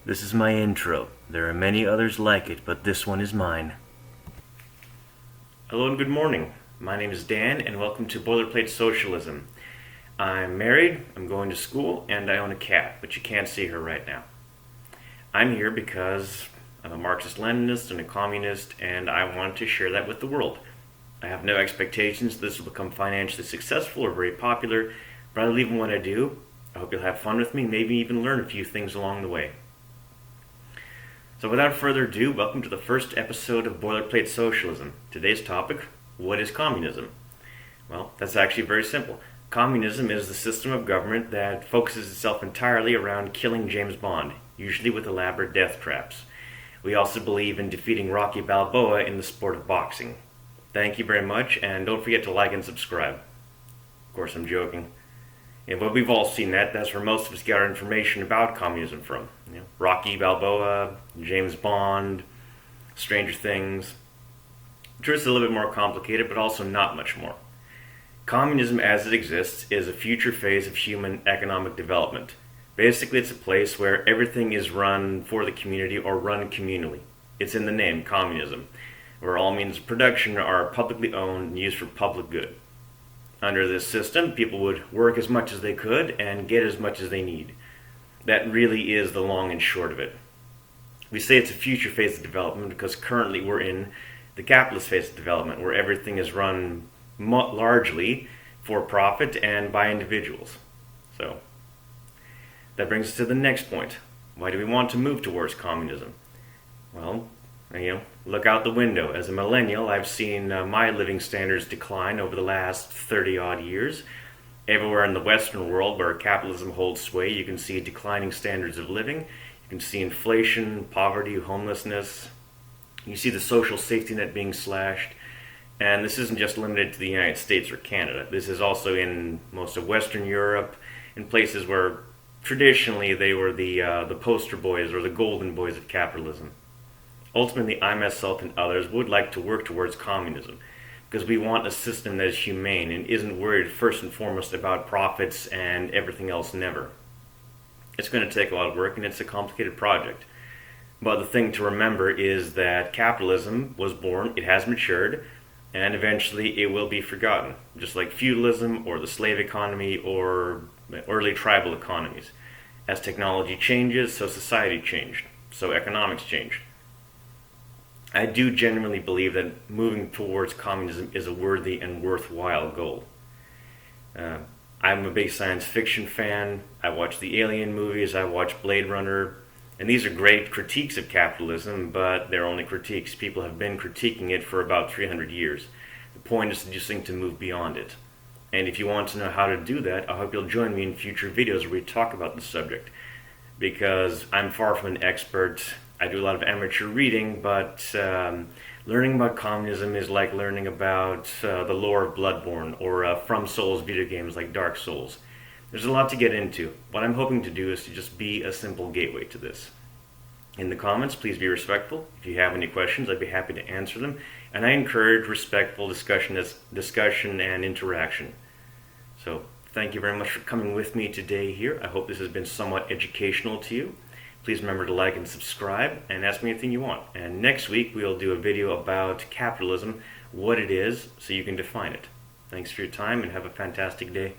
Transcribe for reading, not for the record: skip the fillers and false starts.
This is my intro. There are many others like it, but this one is mine. Hello and good morning. My name is Dan, and welcome to Boilerplate Socialism. I'm married, I'm going to school, and I own a cat, but you can't see her right now. I'm here because I'm a Marxist-Leninist and a communist, and I want to share that with the world. I have no expectations this will become financially successful or very popular, but I believe in what I do. I hope you'll have fun with me, maybe even learn a few things along the way. So without further ado, welcome to the first episode of Boilerplate Socialism. Today's topic, what is communism? Well, that's actually very simple. Communism is the system of government that focuses itself entirely around killing James Bond, usually with elaborate death traps. We also believe in defeating Rocky Balboa in the sport of boxing. Thank you very much, and don't forget to like and subscribe. Of course, I'm joking. But we've all seen that. That's where most of us get our information about communism from. Rocky Balboa, James Bond, Stranger Things. The truth is a little bit more complicated, but also not much more. Communism as it exists is a future phase of human economic development. Basically, it's a place where everything is run for the community or run communally. It's in the name, communism, where all means of production are publicly owned and used for public good. Under this system, people would work as much as they could and get as much as they need. That really is the long and short of it. We say it's a future phase of development because currently we're in the capitalist phase of development, where everything is run largely for profit and by individuals. So that brings us to the next point. Why do we want to move towards communism? Well, look out the window. As a millennial, I've seen my living standards decline over the last 30-odd years. Everywhere in the Western world where capitalism holds sway, you can see declining standards of living. You can see inflation, poverty, homelessness. You see the social safety net being slashed. And this isn't just limited to the United States or Canada. This is also in most of Western Europe, in places where traditionally they were the poster boys or the golden boys of capitalism. Ultimately, I myself and others would like to work towards communism because we want a system that is humane and isn't worried first and foremost about profits and everything else never. It's going to take a lot of work and it's a complicated project. But the thing to remember is that capitalism was born, it has matured, and eventually it will be forgotten, just like feudalism or the slave economy or early tribal economies. As technology changes, so society changed, so economics changed. I do genuinely believe that moving towards communism is a worthy and worthwhile goal. I'm a big science fiction fan. I watch the Alien movies, I watch Blade Runner, and these are great critiques of capitalism, but they're only critiques. People have been critiquing it for about 300 years. The point is just to move beyond it. And if you want to know how to do that, I hope you'll join me in future videos where we talk about the subject. Because I'm far from an expert. I do a lot of amateur reading, but learning about communism is like learning about the lore of Bloodborne or From Souls video games like Dark Souls. There's a lot to get into. What I'm hoping to do is to just be a simple gateway to this. In the comments, please be respectful. If you have any questions, I'd be happy to answer them. And I encourage respectful discussion and interaction. So thank you very much for coming with me today here. I hope this has been somewhat educational to you. Please remember to like and subscribe and ask me anything you want. And next week we'll do a video about capitalism, what it is, so you can define it. Thanks for your time and have a fantastic day.